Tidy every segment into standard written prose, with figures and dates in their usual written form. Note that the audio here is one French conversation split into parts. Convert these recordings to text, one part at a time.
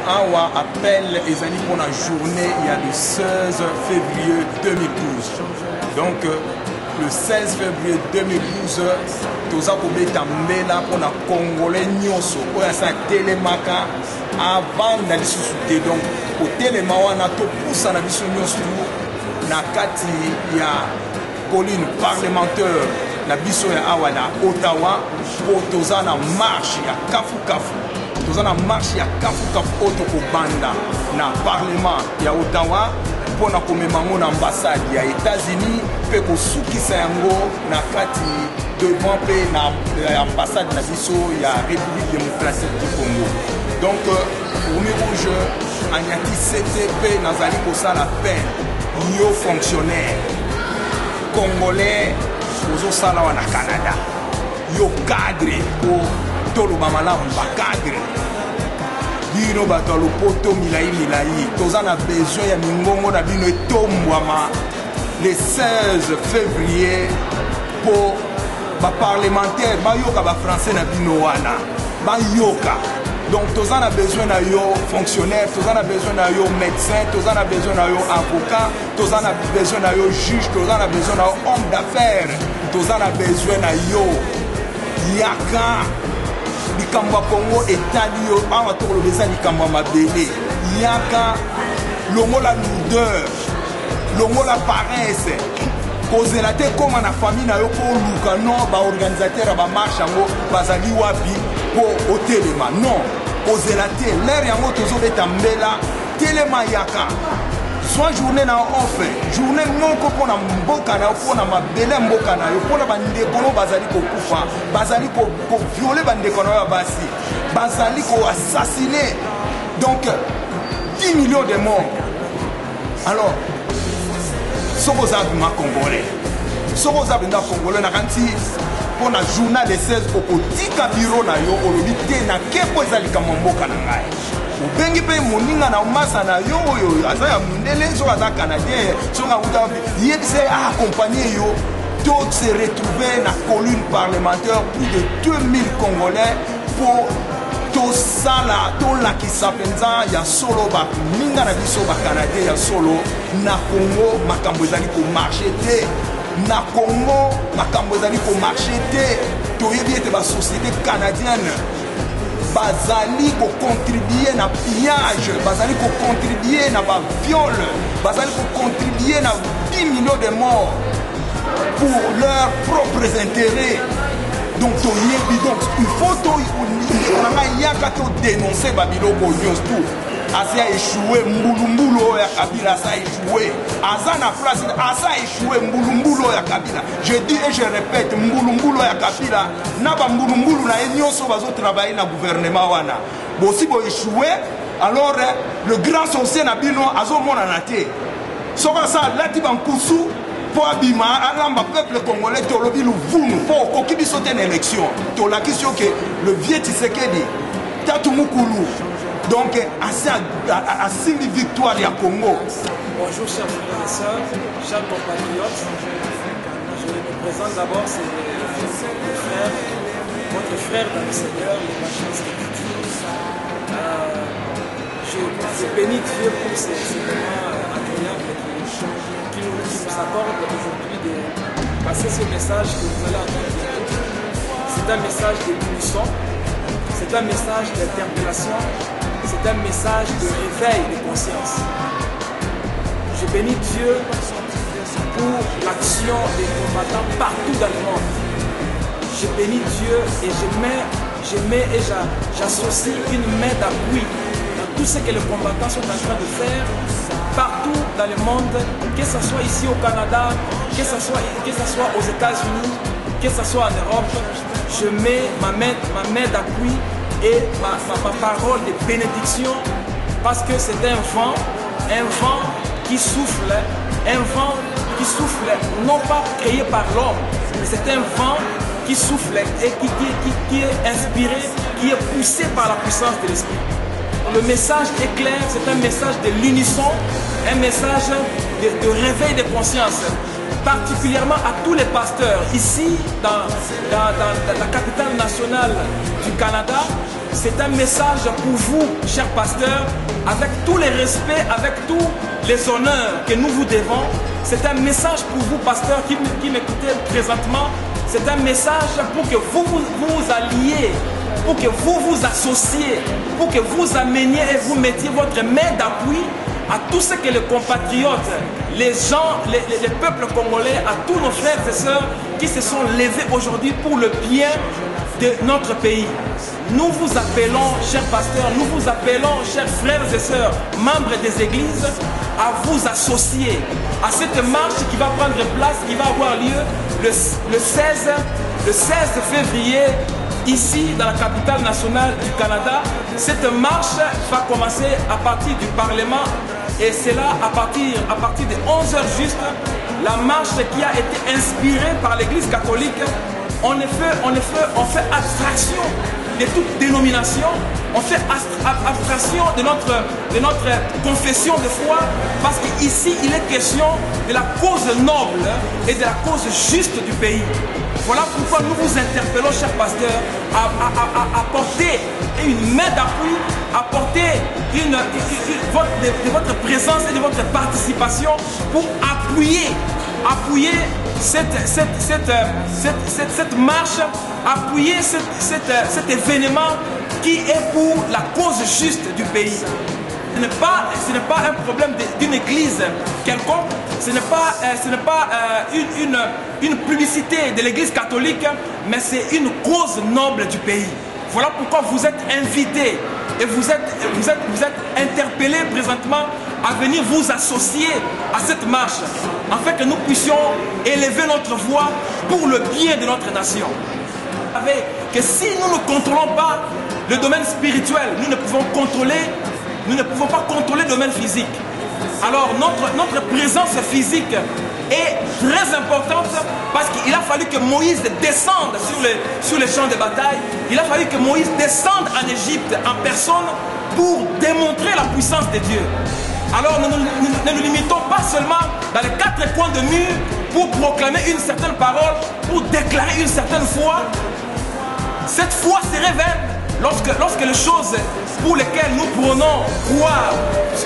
Awa appelle Ezali pour la journée, il y a le 16 février 2012. Donc, le 16 février 2012, toza kobeta mbela pour la Congolais nyonso oyo asa telemaka avant na lisusu te. Donc, au telema wana topusa na biso nyonso na kati ya colline parlementaire na biso ya awa na Ottawa po toza na marche ya kafu-kafu. Toza na marche ya kafu-kafu oyo tokobanda na parlement ya Ottawa mpona komemango na ambassade ya États-Unis mpe kosukisa yango na kati devant mpe na ambassade na biso ya République démocratique du Congo. Donc Rumi Rouge anyaki sete mpe nazali kosala peine yo fonctionnaire congolais ozosala wana na Canada, yo cadre po toloba malamu bacadre bino bato ya lopoto milai toza na besoin ya mingongo na bino etombwama le 16 février po baparlementaire bayoka bafrançais na bino wana bayoka. Donc toza na besoin na yo fonctionnaire, toza na besoin na yo médecin, toza na besoin na yo avocat, toza na besoin na yo juge, toza na besoin na yo homme d'affaires, toza na besoin na yo yaka likambo ya Congo etali yo awa tokoloba eza likambo ya mabele yaka longola lourdeur longola paresse kozela te koma na famille na yo po oluka non baorganisateur ya bamarche yango bazali wapi po otelema non kozela te lere yango tozobeta mbela telema yaka soit journée na off journée moko mpona mboka na yo mpona mabele mboka na yo mpona bandeko no bazali kokufa bazali koviole bandeko na yo ya basi bazali koassassine donc 10 millions de morts. Alors soko oza bima congolais soko oza bima congolais nakanti mpona journal de 16 okotika biro na yo olobi te na kepo eza likambo mboka na ngai obengi mpe moninga na masa na yo oyo aza ya mondele soki aza canadien soki akuta yebise accompagne yo to se retrouver na colline parlementaire plus de 2000 congolais po tosala tolakisa mpenza ya solo baninga na biso bacanadien ya solo na Congo makambo ezali komarche te na Congo makambo ezali komarche te toyebi ete basociété canadienne bazali kocontribuer na pillage bazali kocontribuer na baviole bazali kocontribuer na 10 millions de morts pour leurs propres intérêts. Donc toyebi donc il faut yaka to dénoncer babiloko nyonso tout asa échoué mbulumbulu ya Kabila asa échoué asa na place asa échoué mbulumbulu ya Kabila. Je dis et je répète mbulumbulu ya Kabila na ba mbulumbulu na nyonso bazo travailler na gouvernement wana bosi bo échoué. Alors le grand sorcier na bino azo mona na te soka sa lati bankusu pour abima alamba peuple congolais tolobi luvunu pour kokibi sauter une élection to la question que le vieux Tshisekedi Tatu Mukulu donc a signé victoire ya Congo. Bonjour chers frères et sœurs, chers compatriotes. Je me présente d'abord, c'est votre frère dans le Seigneur, l'évangéliste je bénis Dieu pour ces moments agréables qui nous accorde aujourd'hui de passer ce message que vous allez entendre. C'est un message de guérison, c'est un message d'interpellation, c'est un message de réveil de conscience. Je bénis Dieu pour l'action des combattants partout dans le monde. Je bénis Dieu et je mets et j'associe une main d'appui dans tout ce que les combattants sont en train de faire partout dans le monde, que ce soit ici au Canada, que ce soit aux États-Unis, que ce soit en Europe. Je mets ma main d'appui et ma parole de bénédiction parce que c'est un vent qui souffle, non pas créé par l'homme, mais c'est un vent qui souffle et qui est inspiré, qui est poussé par la puissance de l'esprit. Le message est clair, c'est un message de l'unisson, un message de réveil de conscience, particulièrement à tous les pasteurs ici dans la capitale nationale du Canada. c'est un message pour vous, chers pasteurs, avec tous les respects, avec tous les honneurs que nous vous devons. C'est un message pour vous, pasteurs, qui m'écoutez présentement. C'est un message pour que vous vous alliez, pour que vous vous associez, pour que vous ameniez et vous mettiez votre main d'appui à tous ce que les compatriotes, les gens, les peuples congolais, à tous nos frères et sœurs qui se sont levés aujourd'hui pour le bien de notre pays. Nous vous appelons, chers pasteurs, nous vous appelons, chers frères et sœurs, membres des églises, à vous associer à cette marche qui va prendre place, qui va avoir lieu le 16 février, ici dans la capitale nationale du Canada. Cette marche va commencer à partir du Parlement et c'est là à partir de 11h juste, la marche qui a été inspirée par l'Église catholique. On fait abstraction de toute dénomination, on fait abstraction de notre confession de foi, parce qu'ici il est question de la cause noble et de la cause juste du pays. Voilà pourquoi nous vous interpellons, chers pasteurs, à porter une main d'appui, à porter de votre présence et de votre participation pour appuyer cette marche, appuyer cet événement qui est pour la cause juste du pays. Ce n'est pas un problème d'une église quelconque, ce n'est pas une publicité de l'église catholique, mais c'est une cause noble du pays. Voilà pourquoi vous êtes invités et vous êtes interpellés présentement à venir vous associer à cette marche, afin que nous puissions élever notre voix pour le bien de notre nation. Vous savez que si nous ne contrôlons pas le domaine spirituel, nous ne pouvons pas contrôler le domaine physique. Alors notre présence physique est très importante, parce qu'il a fallu que Moïse descende sur les champs de bataille. Il a fallu que Moïse descende en Égypte en personne pour démontrer la puissance de Dieu. Alors ne nous limitons pas seulement dans les 4 coins de mur pour proclamer une certaine parole, pour déclarer une certaine foi. Cette foi se révèle lorsque les choses pour lesquelles nous prenons croire,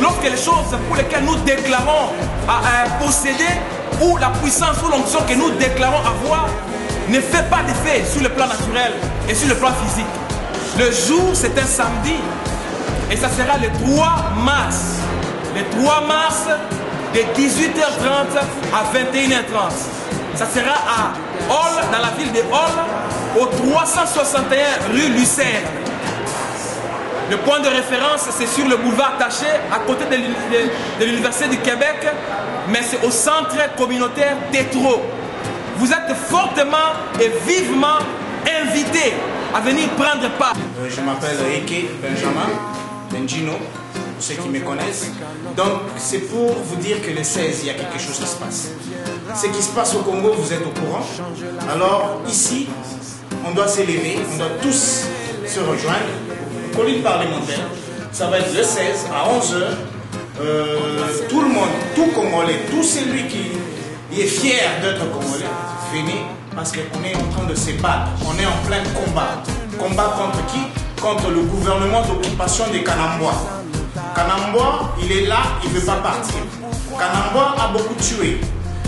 lorsque les choses pour lesquelles nous déclarons à posséder, ou la puissance ou l'onction que nous déclarons avoir, ne fait pas d'effet sur le plan naturel et sur le plan physique. Le jour, c'est un samedi, et ça sera le 3 mars. Le 3 mars, de 18h30 à 21h30. Ça sera à Hall, dans la ville de Hall, au 361 rue Lucerne. Le point de référence, c'est sur le boulevard Taché, à côté de l'Université du Québec, mais c'est au centre communautaire d'Étro. Vous êtes fortement et vivement invités à venir prendre part. Je m'appelle Eke Benjamin Benjino, pour ceux qui me connaissent. Donc, c'est pour vous dire que le 16, il y a quelque chose qui se passe. Ce qui se passe au Congo, vous êtes au courant. Alors, ici, on doit s'élever, on doit tous se rejoindre. Colline parlementaire, ça va être le 16 à 11h. Tout le monde, tout Congolais, tout celui qui est fier d'être Congolais, venez, parce qu'on est en train de se battre. On est en plein combat. Combat contre qui? Contre le gouvernement d'occupation de Kanambwa. Kanambwa, il est là, il ne veut pas partir. Kanambwa a beaucoup tué.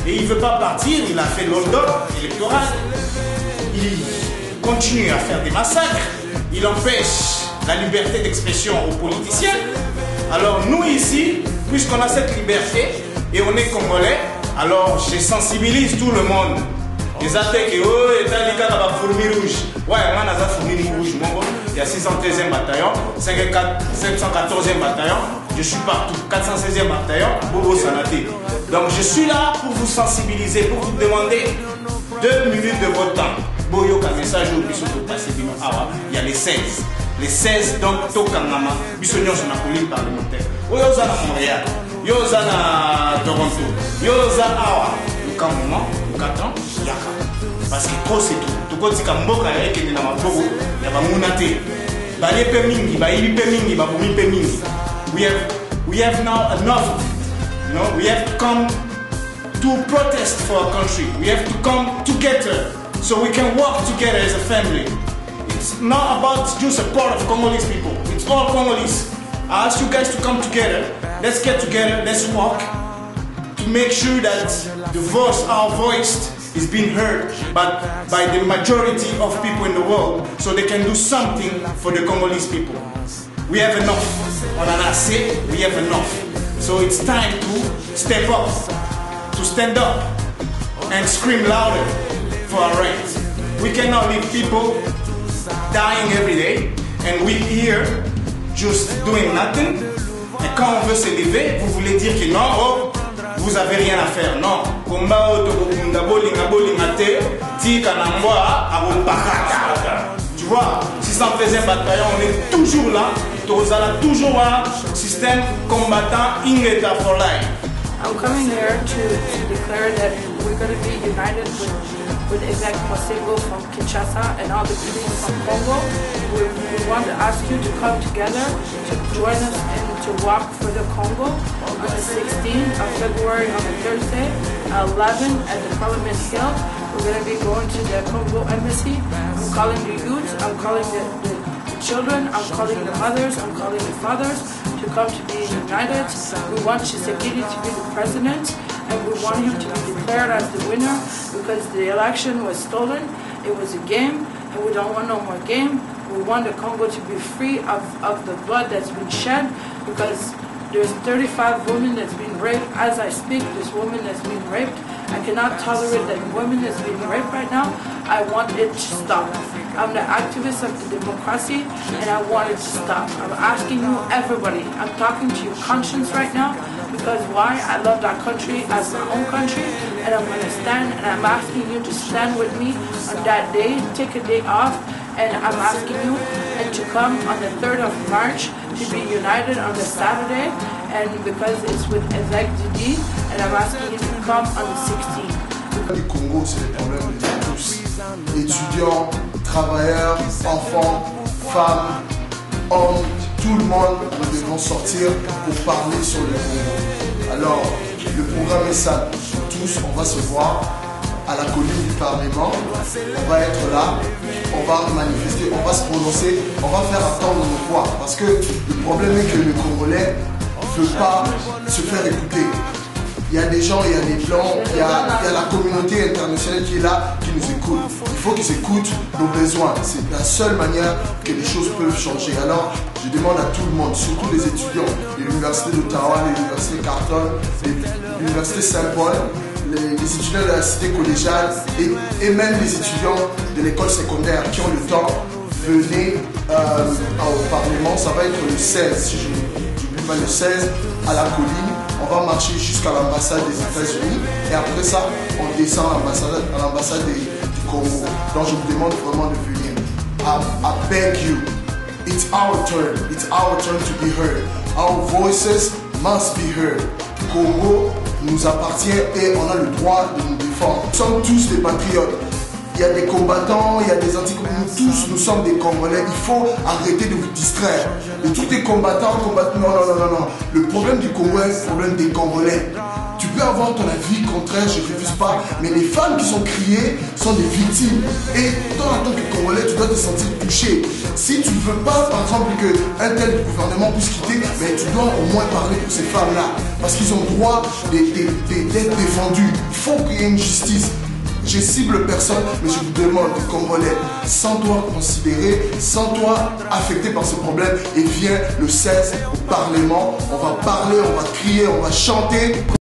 Et il ne veut pas partir, il a fait l'hold-up électoral. Il continue à faire des massacres. Il empêche la liberté d'expression aux politiciens. Alors nous ici, puisqu'on a cette liberté et on est Congolais, alors je sensibilise tout le monde. Les attaques, oh, il y a fourmi rouge. Ouais, on a fourmi rouge. Il y a 613e bataillon, 514e bataillon, je suis partout. 416e bataillon, Bobo Sanaté. Donc je suis là pour vous sensibiliser, pour vous demander 2 minutes de votre temps. Boyo, un message au biso de passer. Il y a les 16. Les 16, donc, Tokangama, Bissonion sur la colline parlementaire. Oyoza à Montréal, Yoza à Toronto, Yoza à Lukamoma, Lukatan, Yaka. Parce que trop c'est tout. Tout le monde dit Mboka est qui est dans ma bobo, il y a pas monaté. Balé Pemingi, Baïli Pemingi, Baboumi Pemingi. We have now enough. You know, we have to come to protest for our country. We have to come together so we can work together as a family. it's not about just a part of Congolese people. It's all Congolese. I ask you guys to come together. Let's get together. Let's walk to make sure that the voice, our voice, is being heard by the majority of people in the world, so they can do something for the Congolese people. We have enough. On en a assez. We have enough. So it's time to step up, to stand up, and scream louder for our rights. We cannot leave people dying every day, and we here just doing nothing. Et quand on veut se lever, vous voulez dire que non, oh, vous avez rien à faire. Non. Combat autobokunda bolinga bolinga te, tika na mwa abopakata. Tu vois, si ça faisait un bataillon, on est toujours là. Tozala toujours un système combattant ingeta for life. I'm coming here to declare that we're going to be united with Isaac Mwasengo from Kinshasa and all the people from Congo. We want to ask you to come together to join us and to walk for the Congo on the 16th of February on a Thursday, 11 at the Parliament Hill. We're going to be going to the Congo Embassy. I'm calling the youth, I'm calling the children, I'm calling the mothers, I'm calling the fathers to come to be united. We want Tshisekedi to be the president, and we want him to be declared as the winner because the election was stolen. It was a game, and we don't want no more game. We want the Congo to be free of the blood that's been shed because there's 35 women that's been raped. As I speak, this woman that's been raped. I cannot tolerate that woman is being raped right now. I want it to stop. I'm the activist of the democracy and I want it to stop. I'm asking you, everybody, I'm talking to your conscience right now because why? I love that country as my own country and I'm going to stand and I'm asking you to stand with me on that day, take a day off, and I'm asking you and to come on the 3rd of March to be united on the Saturday, and because it's with Isaac Didi, and I'm asking you to come on the 16th. Le Congo, c'est le problème de tous. Étudiants, travailleurs, enfants, femmes, hommes, tout le monde, nous devons sortir pour parler sur le Congo. Alors, le programme est ça. Tous, on va se voir à la colline du Parlement. On va être là, on va manifester, on va se prononcer, on va faire entendre nos voix. Parce que le problème est que le Congolais ne veut pas se faire écouter. Il y a des gens, il y a des plans, il y a la communauté internationale qui est là, qui nous écoute. Il faut qu'ils écoutent nos besoins. C'est la seule manière que les choses peuvent changer. Alors, je demande à tout le monde, surtout les étudiants de l'Université d'Ottawa, de l'Université Carleton, de l'Université Saint-Paul, les étudiants de la cité collégiale et même les étudiants de l'école secondaire qui ont le temps, venez au Parlement. Ça va être le 16, si je n'oublie pas, le 16 à la colline. On va marcher jusqu'à l'ambassade des États-Unis et après ça, on descend à l'ambassade du Congo. Donc je vous demande vraiment de venir. I beg you, it's our turn to be heard. Our voices must be heard. Congo nous appartient et on a le droit de nous défendre. Nous sommes tous des patriotes. Il y a des combattants, il y a des anti-communistes. Nous tous, nous sommes des Congolais. Il faut arrêter de vous distraire. Et tous les combattants, non. Le problème du Congo est le problème des Congolais. Tu peux avoir ton avis contraire, je ne refuse pas, mais les femmes qui sont criées sont des victimes. Et toi, en tant que Congolais, tu dois te sentir touché. Si tu ne veux pas, par exemple, qu'un tel gouvernement puisse quitter, mais tu dois au moins parler pour ces femmes-là. Parce qu'ils ont droit d'être défendus. Il faut qu'il y ait une justice. Je cible personne, mais je vous demande, Congolais, sens-toi considéré, sens-toi affecté par ce problème et viens le 16 au Parlement. On va parler, on va crier, on va chanter.